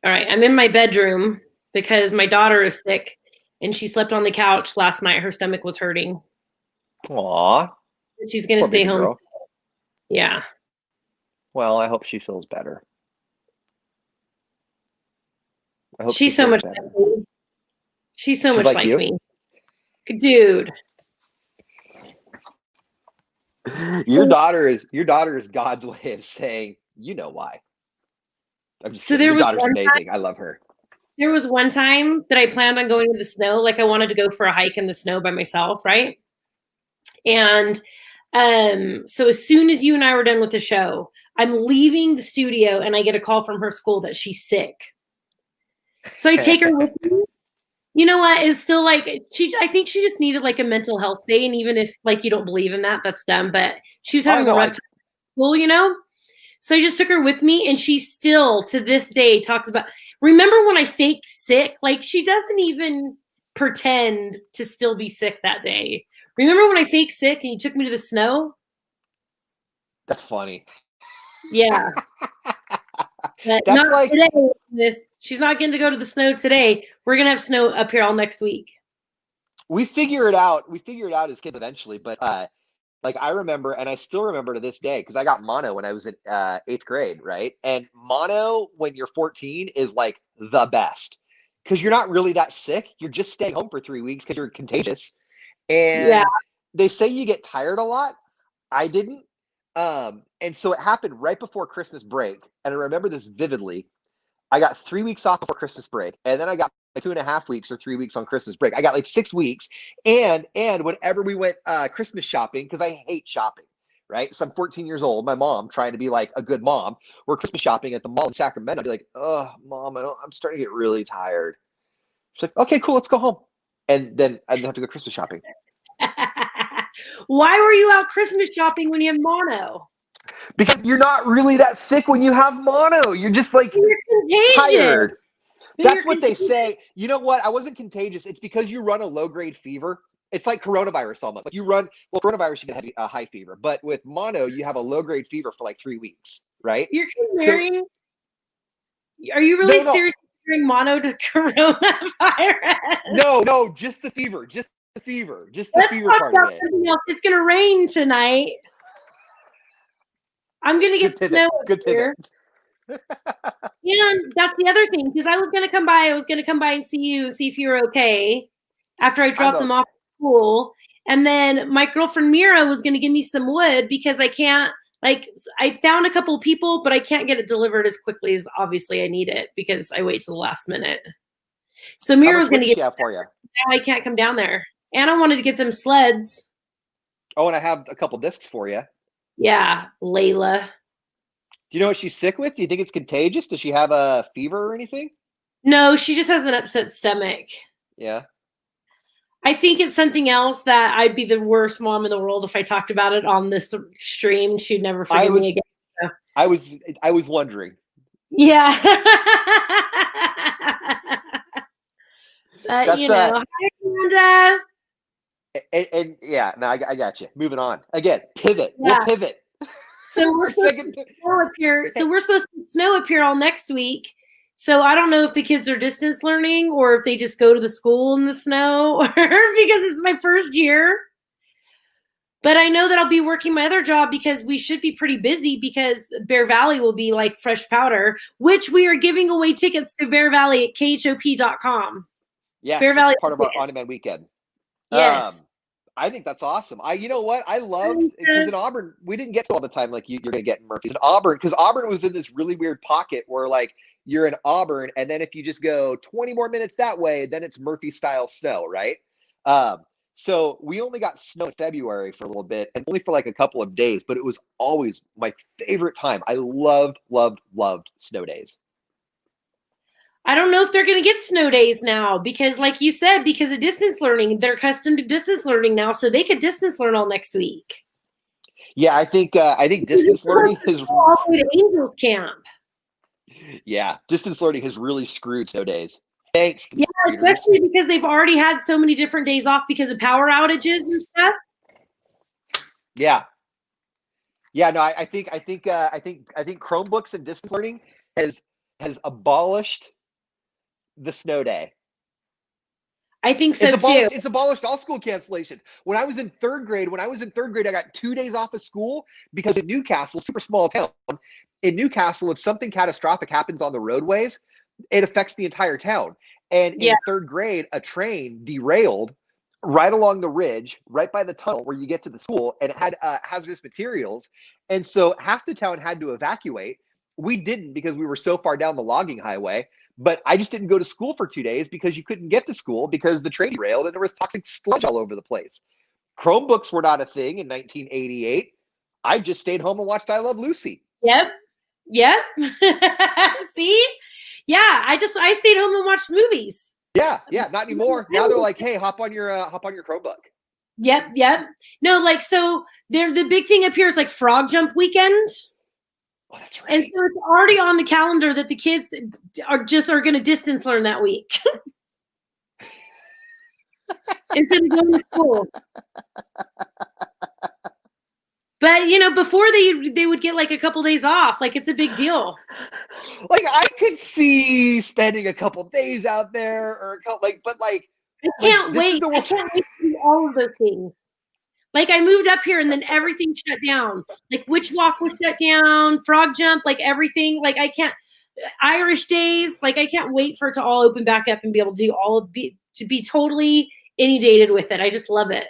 All right, I'm in my bedroom because my daughter is sick and she slept on the couch last night. Her stomach was hurting. Aw, She's going to poor stay baby home. girl. Yeah. Well, I hope she feels better. I hope she She's so feels much better. like me. She's so She's much like like you. me. Dude. Your So, daughter is God's way of saying, you know why. I'm just so kidding. there Your was daughter's one amazing. I love her. there was one time that I planned on going to the snow. Like I wanted to go for a hike in the snow by myself, right? And so as soon as you and I were done with the show, I'm leaving the studio and I get a call from her school that she's sick. So I take her with me. You know what? It's still like I think she just needed like a mental health day. And even if like you don't believe in that, that's dumb. But she was Oh having a no, rough time at school, you know? So I just took her with me and she still to this day talks about remember when I faked sick? Like she doesn't even pretend to still be sick that day. Remember when I faked sick and you took me to the snow? that's funny. Yeah. But That's not like today. This she's not going to go to the snow today. We're gonna have snow up here all next week. we figure it out. We figure it out as kids eventually, but like I remember, and I still remember to this day because I got mono when I was in eighth grade, right? And mono when you're 14 is like the best because you're not really that sick. You're just staying home for 3 weeks because you're contagious, Yeah. and they say you get tired a lot. I didn't. And so it happened right before Christmas break. And I remember this vividly. I got 3 weeks off before Christmas break, and then I got like 2.5 weeks or 3 weeks on Christmas break. I got like 6 weeks, and whenever we went Christmas shopping, because I hate shopping, right? So I'm 14 years old. My mom trying to be like a good mom. We're Christmas shopping at the mall in Sacramento. I'd be like, "Oh, mom, I'm starting to get really tired." She's like, "Okay, cool, let's go home," and then I didn't have to go Christmas shopping Why were you out Christmas shopping when you have mono? because you're not really that sick when you have mono. You're just like You're contagious. tired. But you're That's what they contagious. say. You know what? I wasn't contagious. It's because you run a low grade fever. It's like coronavirus almost. Like you run, well, coronavirus, you get a high fever, but with mono, you have a low grade fever for like 3 weeks, right? You're So, comparing. Are you really no, no, seriously comparing mono to coronavirus? no, just the fever, just the Let's fever talk part of about it. something else. It's gonna rain tonight. I'm gonna Good get pivot. snow up Good pivot. here. And that's the other thing, because I was gonna come by. I was gonna come by and see you and see if you were okay after I I'm dropped a, them off at school. And then my girlfriend Mira was gonna give me some wood because I can't like I found a couple of people, but I can't get it delivered as quickly as obviously I need it because I wait till the last minute. So how Mira was much wood gonna does get she have for you? now I can't come down there. And I wanted to get them sleds. Oh, and I have a couple discs for you. Yeah, Layla. Do you know what she's sick with? Do you think it's contagious? Does she have a fever or anything? No, she just has an upset stomach. Yeah. I think it's something else that I'd be the worst mom in the world if I talked about it on this stream. She'd never I forgive me was, again. So, I was, I was wondering. yeah. But That's hi Amanda. and yeah, no, I got you. Moving on. Again, pivot. We'll Yeah. pivot. So we're Our supposed to second. snow up here. So we're supposed to snow up here all next week. So I don't know if the kids are distance learning or if they just go to the school in the snow or because it's my first year. But I know that I'll be working my other job because we should be pretty busy because Bear Valley will be like fresh powder, which we are giving away tickets to Bear Valley at khop.com. Bear Yes, it's Valley. part of our on demand weekend. Yes. I think that's awesome. You know what? I loved because in Auburn we didn't get to all the time like you're going to get in Murphy's. In Auburn, because Auburn was in this really weird pocket where like you're in Auburn, and then if you just go 20 more minutes that way, then it's Murphy style snow, right? Um, so we only got snow in February for a little bit, and only for like a couple of days, but it was always my favorite time. I loved snow days. I don't know if they're going to get snow days now because, like you said, because of distance learning, they're accustomed to distance learning now, so they could distance learn all next week. Yeah, I think You're distance supposed learning to is go all the way to Angels Camp. yeah, distance learning has really screwed snow days. Thanks, Yeah, computers. especially because they've already had so many different days off because of power outages and stuff. Yeah, yeah. No, I think Chromebooks and distance learning has has abolished the snow day. I think so too. It's abolished all school cancellations. When I was in third grade, I got 2 days off of school because in Newcastle, super small town, in Newcastle, if something catastrophic happens on the roadways, it affects the entire town. And in third grade, a train derailed right along the ridge, right by the tunnel where you get to the school, and it had hazardous materials. And so half the town had to evacuate. We didn't because we were so far down the logging highway. But I just didn't go to school for 2 days because you couldn't get to school because the train derailed and there was toxic sludge all over the place. Chromebooks were not a thing in 1988. I just stayed home and watched I Love Lucy. Yep. See? Yeah, I stayed home and watched movies. Yeah, not anymore. Now they're like, hey, hop on your Chromebook. Yep. No, like, so the big thing up here is like Frog Jump weekend. Oh, that's right. And so it's already on the calendar that the kids are going to distance learn that week. Instead of going to school. But, you know, before they would get like a couple days off. Like, it's a big deal. Like, I could see spending a couple days out there or but like, I can't wait. I can't wait to do all of those things. Like, I moved up here and then everything shut down. Like, Witch Walk was shut down, Frog Jump, like everything. Like, I can't, Irish Days, like, I can't wait for it to all open back up and be able to do to be totally inundated with it. I just love it.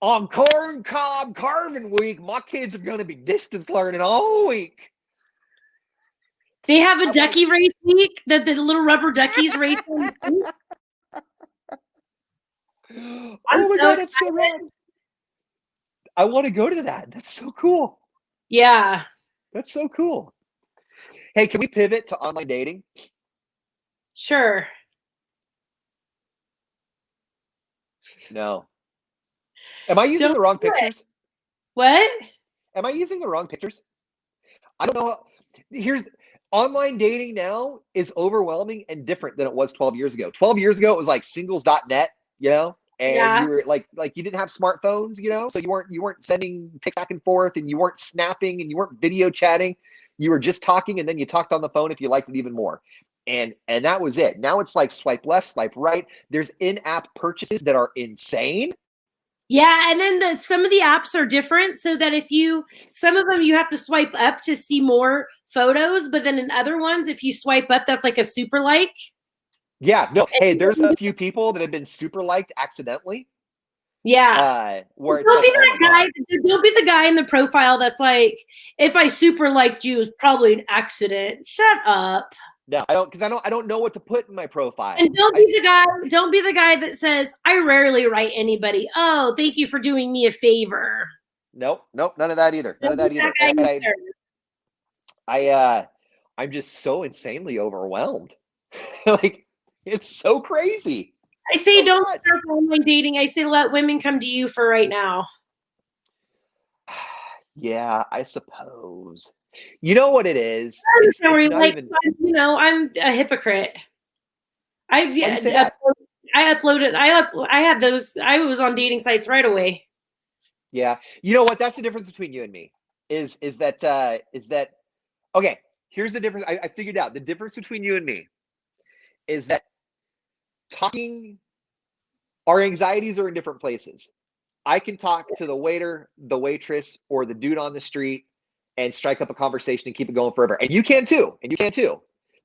On Corn Cob Carving Week, my kids are going to be distance learning all week. They have a ducky race week that the little rubber duckies race. Oh my God, that's so rad. I want to go to that. That's so cool. Yeah. That's so cool. Hey, can we pivot to online dating? Sure. No. Am I using the wrong pictures? What? Am I using the wrong pictures? I don't know. Here's online dating now is overwhelming and different than it was 12 years ago. 12 years ago, it was like singles.net, you know? And you were like you didn't have smartphones, you know, so you weren't sending pics back and forth, and you weren't snapping, and you weren't video chatting. You were just talking, and then you talked on the phone if you liked it even more. And that was it. Now it's like swipe left, swipe right. There's in-app purchases that are insane. Yeah, and then some of the apps are different, so that some of them you have to swipe up to see more photos, but then in other ones, if you swipe up, that's like a super like. Yeah, no. Hey, there's a few people that have been super liked accidentally. Yeah. Where don't be the guy in the profile that's like, if I super liked you, it's probably an accident. Shut up. No, I don't know what to put in my profile. And don't be the guy that says, I rarely write anybody. Oh, thank you for doing me a favor. Nope, none of that either. I'm just so insanely overwhelmed. Like, it's so crazy. I say don't start online dating. I say let women come to you for right now. Yeah, I suppose. You know what it is? It's not even... You know, I'm a hypocrite. I uploaded. I had those. I was on dating sites right away. Yeah, you know what? That's the difference between you and me. Is that okay? Here's the difference. I figured out the difference between you and me is that our anxieties are in different places. I can talk to the waiter, the waitress, or the dude on the street and strike up a conversation and keep it going forever. And you can too.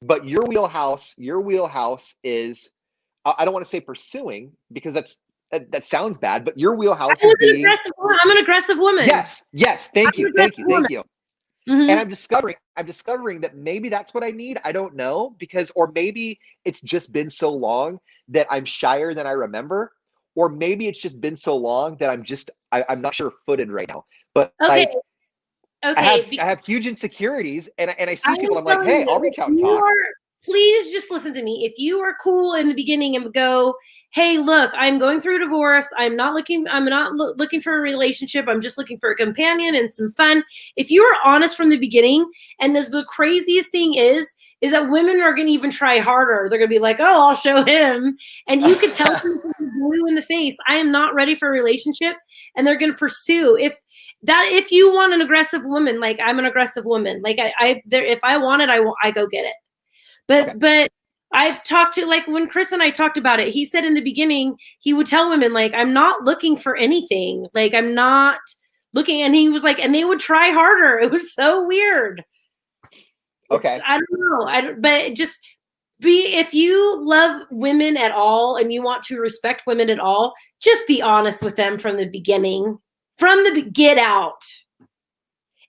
But your wheelhouse is, I don't want to say pursuing, because that sounds bad, but your wheelhouse is being... I'm an aggressive woman. Yes. Thank you. Mm-hmm. And I'm discovering that maybe that's what I need. I don't know, or maybe it's just been so long that I'm shyer than I remember, or maybe it's just been so long that I'm not sure-footed right now. But I have huge insecurities, and I see people. I'm like, hey, I'll reach out and talk. Please just listen to me. If you are cool in the beginning and go, hey, look, I'm going through a divorce. I'm not looking for a relationship. I'm just looking for a companion and some fun. If you are honest from the beginning, and the craziest thing is that women are going to even try harder. They're going to be like, oh, I'll show him. And you could tell them blue in the face, I am not ready for a relationship. And they're going to pursue. If you want an aggressive woman, like I'm an aggressive woman, like if I want it, I go get it. But I've talked to, like, when Chris and I talked about it, he said in the beginning, he would tell women, like, I'm not looking for anything. Like, I'm not looking. And he was like, and they would try harder. It was so weird. Okay. I don't know. But just if you love women at all and you want to respect women at all, just be honest with them from the beginning. Get out.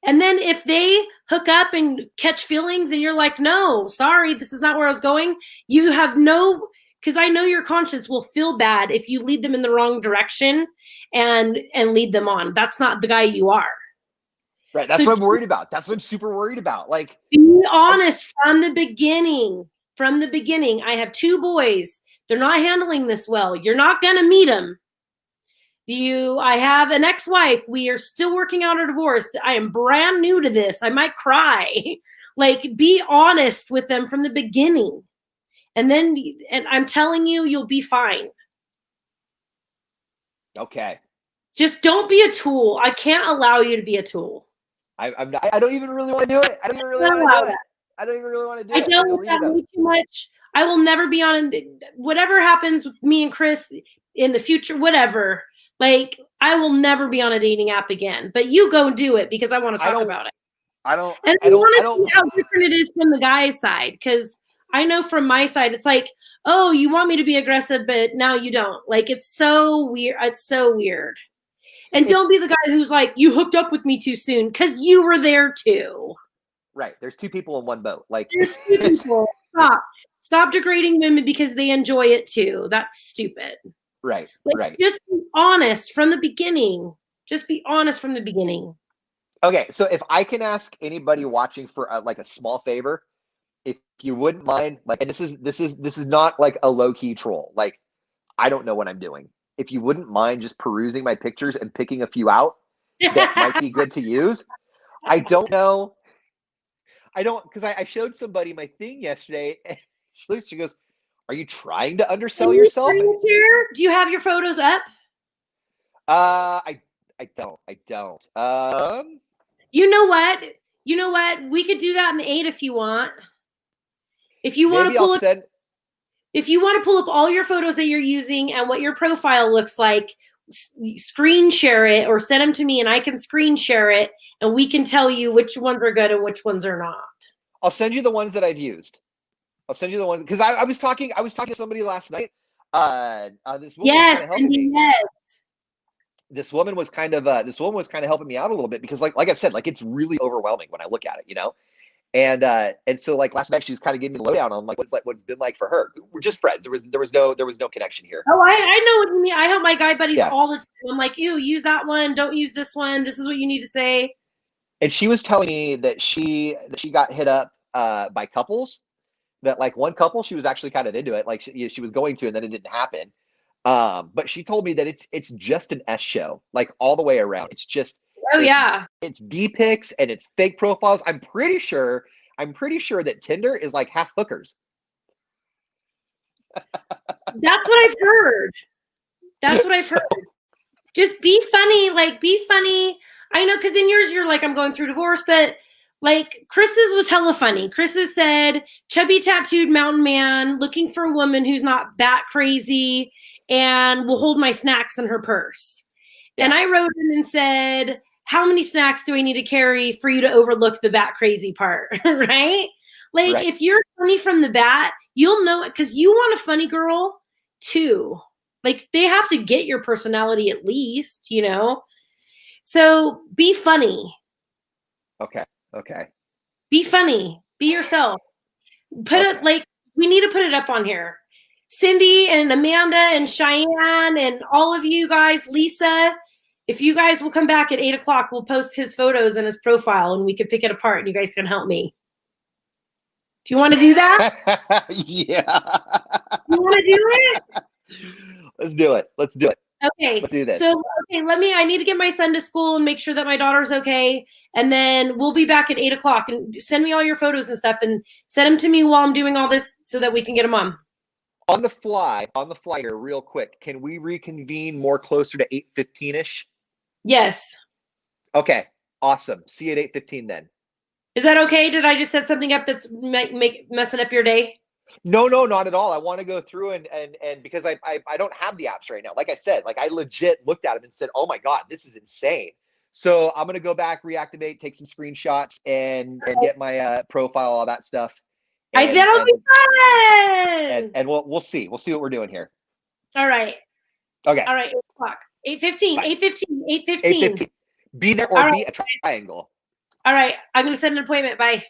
And then if they hook up and catch feelings and you're like, no, sorry, this is not where I was going, you have no, because I know your conscience will feel bad if you lead them in the wrong direction and lead them on. That's not the guy you are. Right. That's what I'm worried about. That's what I'm super worried about. Like, be honest from the beginning. From the beginning, I have 2 boys. They're not handling this well. You're not going to meet them. I have an ex-wife. We are still working out our divorce. I am brand new to this. I might cry. Like, be honest with them from the beginning. And I'm telling you, you'll be fine. Okay. Just don't be a tool. I can't allow you to be a tool. I'm not, I don't even really want to do it. I don't even really want to do it. I don't even really want to do it. I dealt with that way too much. I will never be on whatever happens with me and Chris in the future, whatever. Like, I will never be on a dating app again. But you go do it because I want to talk about it. I don't. And I want to see how different it is from the guy's side, because I know from my side, it's like, oh, you want me to be aggressive, but now you don't. Like, it's so weird. It's so weird. And don't be the guy who's like, you hooked up with me too soon, because you were there too. Right. There's 2 people in one boat. Like, there's 2 people. Stop degrading women because they enjoy it too. That's stupid. Right. Like, right. Just be honest from the beginning. Just be honest from the beginning. Okay. So if I can ask anybody watching for like a small favor, if you wouldn't mind, like, and this is not like a low key troll. Like, I don't know what I'm doing. If you wouldn't mind just perusing my pictures and picking a few out that might be good to use. I don't know. Because I showed somebody my thing yesterday and she goes, are you trying to undersell yourself? Do you have your photos up? I don't. You know what? We could do that in 8 if you want. If you want to pull if you want to pull up all your photos that you're using and what your profile looks like, screen share it or send them to me and I can screen share it and we can tell you which ones are good and which ones are not. I'll send you the ones that I've used. I'll send you the ones because I was talking to somebody last night. This woman was kind of helping me. Yes. This woman was kind of helping me out a little bit because like I said, like, it's really overwhelming when I look at it, you know. And so, like, last night she was kind of giving me the lowdown on like what's been like for her. We're just friends. There was no connection here. Oh, I know what you mean. I help my guy buddies all the time. I'm like, ew, use that one. Don't use this one. This is what you need to say. And she was telling me that she got hit up by couples. That, like, one couple, she was actually kind of into it. Like, she was going to, and then it didn't happen. But she told me that it's just an S show, like, all the way around. It's just it's D-pics and it's fake profiles. I'm pretty sure that Tinder is like half hookers. That's what I've heard. Just be funny. Like, be funny. I know, because in yours you're like, I'm going through divorce, but like, Chris's was hella funny. Chris's said, chubby tattooed mountain man looking for a woman who's not bat crazy and will hold my snacks in her purse. Yeah. And I wrote him and said, how many snacks do I need to carry for you to overlook the bat crazy part? Right? Like, if you're funny from the bat, you'll know it, because you want a funny girl too. Like, they have to get your personality at least, you know? So be funny. Okay. Be funny. Be yourself. Put it, like, we need to put it up on here. Cindy and Amanda and Cheyenne and all of you guys, Lisa, if you guys will come back at 8 o'clock, we'll post his photos and his profile and we can pick it apart and you guys can help me. Do you want to do that? Yeah. You want to do it? Let's do it. Okay. Let's do this. So, I need to get my son to school and make sure that my daughter's okay. And then we'll be back at 8 o'clock, and send me all your photos and stuff and send them to me while I'm doing all this so that we can get them on. On the fly here, real quick, can we reconvene more closer to 8:15-ish? Yes. Okay. Awesome. See you at 8:15 then. Is that okay? Did I just set something up that's messing up your day? No, not at all. I want to go through and because I don't have the apps right now. Like I said, like I legit looked at them and said, "Oh my god, this is insane." So I'm gonna go back, reactivate, take some screenshots, and get my profile, all that stuff. And, that'll be fun. And we'll see. We'll see what we're doing here. All right. Okay. All right. 8:00. 8:15. 8:15. 8:15. 8:15. Be there or be a triangle. All right. I'm gonna set an appointment. Bye.